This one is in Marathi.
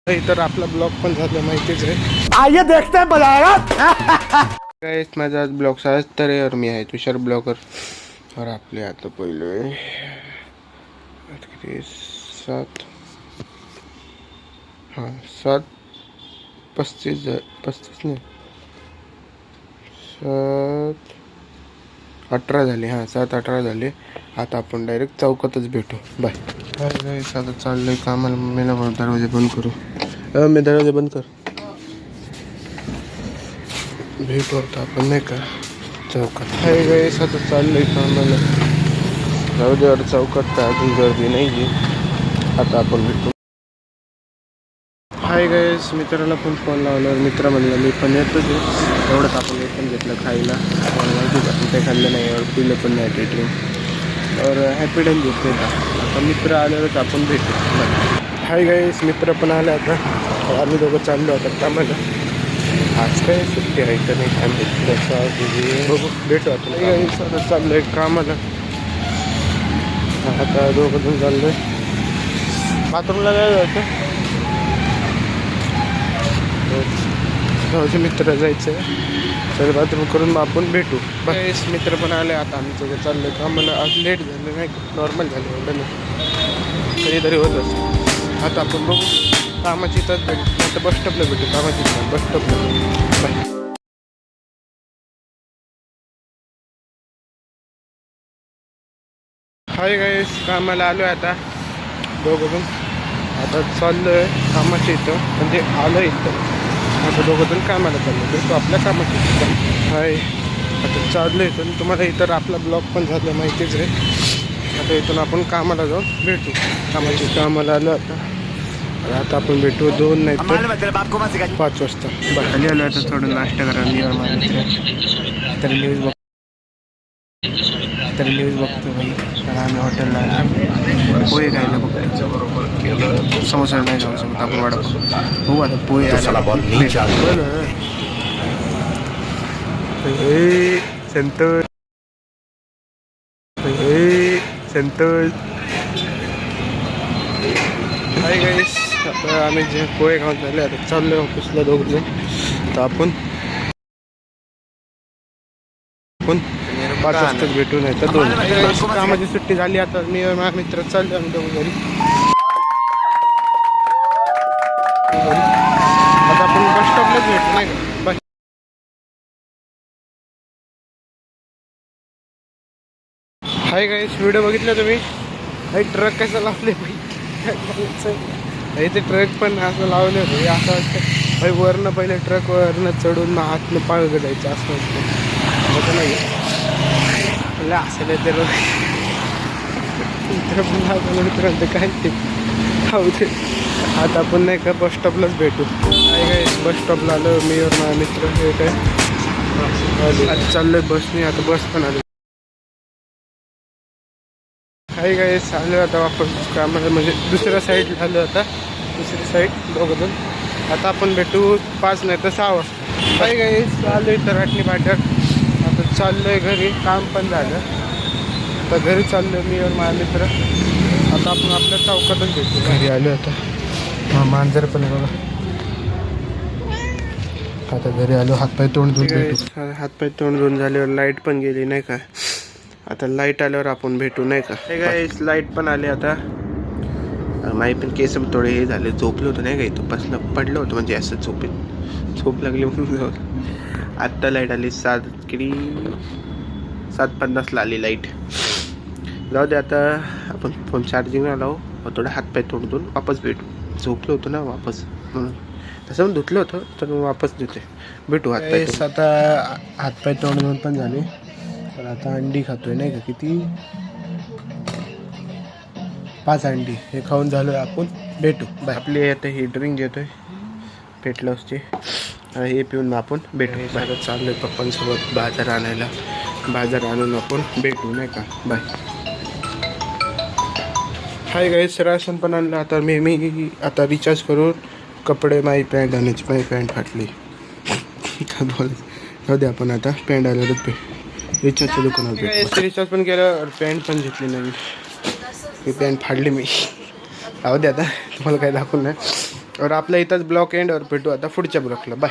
तर आपला ब्लॉग पण झाला माहितीच आहे. आइए देखते हैं बाजारात. काय माझा आज ब्लॉग आज तर यार मी आहे तुषार ब्लॉगर. और आपले आता पहिले किती 7 हां 7:35 नाही 7:18 झाले. हां 7:18 झाले. आता आपण डायरेक्ट चौकातच भेटू. बाय. काय आता चाललंय कामाला. मम्मीला बोल दरवाजे बंद करू. मी दरवाजे बंद कर. भेटू आता आपण नाही का चौकात. हाय गाईस आता चाललंय कामाला. जाऊ दे चौकात तर अजून गर्दी नाही आहे. आता आपण भेटू. हाय गाईस मित्राला पण फोन लावल्यावर मित्र म्हणलं मी पण येतो जे एवढंच आपण हे पण घेतलं खायला. मला माहितीच आपण काही खाल्लं नाही एवढं पिलं पण नाही ड्रिंक और हॅपी डन घेतले. आता मित्र आल्यावरच आपण भेटू. हाय गाईस मित्र पण आले आता. आम्ही दोघं चाललो आता कामाला. आज काय सुट्टी आहे का नाही आम्ही बघू भेटू आपण. गाईस आता चाललो आहे कामाला. आता दोघं जण चाललो आहे बाथरूमला काय जायचं. मित्र जायचं आहे तर बाथरूम करून मग आपण भेटू. बस मित्र पण आले आता. आम्ही सगळं चाललं आहे कामाला. आज लेट झालं नाही नॉर्मल झालं एवढं नाही कधीतरी होत असं. आता आपण बघू कामाची इथंच भेटू नाही तर बस स्टॉपला भेटू. कामाची बस स्टॉपला. बाय. हाय गाईस कामाला आलो आहे आता दोघं जण. आता चाललो आहे कामाच्या इथं म्हणजे आलं इथं. आता दोघं जण कामाला चाललो भेटू आपल्या कामाच्या इथं. हाय आता चाललो इथून. तुम्हाला इतर आपला ब्लॉग पण झालं माहितीच आहे. आता इथून आपण कामाला जाऊन भेटू. कामाला आलो आता. आता आपण भेटू 2 नाही तर 5 वाजता. खाली आलो आता थोडं नाश्ता करा. मी न्यूज बघतो भाई. कारण आम्ही हॉटेलला पोहे खायला बघतो. समोसा नाही जाऊ शकत आपण वडापाव हो. आता पोहे संतोष संतोष. हाय गाईस आता आम्ही जे पोहे खाऊन झाले आता चाललो ऑफिसला दोघं जण. तर आपण 5 वाजताच भेटू नाही तर 2. कामाची सुट्टी झाली आता. मी माझ्या मित्र चाललो आम्ही दोघं घरी. आता आपण बस स्टॉपलाच भेटू नाही का. बाय. हाय गाईस व्हिडिओ बघितला तुम्ही. काही ट्रक कसं लावले भाई. ते ट्रक पण असं लावले होते असं वाटतं भाई. वरनं पहिले ट्रक वरनं चढून मग हातनं पाळ गडायचं असं वाटतं नाही असेल ते मित्र पण मित्रांचं काय ते खाऊ ते. आता आपण नाही का बस स्टॉपलाच भेटू. काय काय बस स्टॉपला आलो मी और माझा मित्र हे काय आता चाललोय बसने. आता बस पण आलो. काही काय चालू आता वापस कामाला म्हणजे दुसऱ्या साईडला आलो आता. दुसरी साईड दोघं जण. आता आपण भेटू 5 नाही तर 6 वाजता. काही काय चालू आहे तराटणी पाट्यात. आता चाललो आहे घरी. काम पण झालं आता घरी चाललो मी और माझा मित्र. आता आपण आपल्या चौकातच भेटू. घरी आलो आता. मांजर पण बघा. आता घरी आलो हातपाय तोंड धुवून भेटू. हातपाय तोंड धुवून झाल्यावर लाईट पण गेली नाही का. आता लाईट आल्यावर आपण भेटू नाही का. गाईस लाईट पण आले आता. माही पण केस थोडे हे झाले. झोपलं होतं नाही का इथं बसलं पडलं होतं म्हणजे असं झोप लागली म्हणून. आत्ता लाईट आली 7:50ला आली लाईट. जाऊ दे आता आपण फोन चार्जिंगला लावू. थोडं हातपाय तोंड धुवून वापस भेटू. झोपलं होतं ना वापस म्हणून तसं पण धुतलं होतं तर वापस देते भेटू. हातपाय आता हातपाय तोंड धुवून पण झाले. तर आता अंडी खातोय नाही का. किती 5 अंडी हे खाऊन झालं आपण भेटू. बाय. आपली आता ही ड्रिंक घेतोय पेट लॉसची. हे पिऊन आपण भेटू. बाहेर चाललो आहे पप्पांसोबत बाजार आणायला. बाजार आणून आपण भेटू नाही का. बाय. हाय गाईस राशन पण आणलं आता. मी आता रिचार्ज करून कपडे माझी पॅन्ट आणायची. माझी पॅन्ट फाटली काय बोलायचं. जाऊ दे आपण आता पॅन्ट आल्यावरच रिचार्जच्या दुकानात भेटू. रिचार्ज पण केलं पॅन्ट पण घेतली नवीन. ही पॅन्ट फाडली मी. जाऊ दे आता तुम्हाला काय दाखवलं नाही. और आपल्या इथंच ब्लॉक एंड और भेटू आता पुढच्या ब्लॉकला. बाय.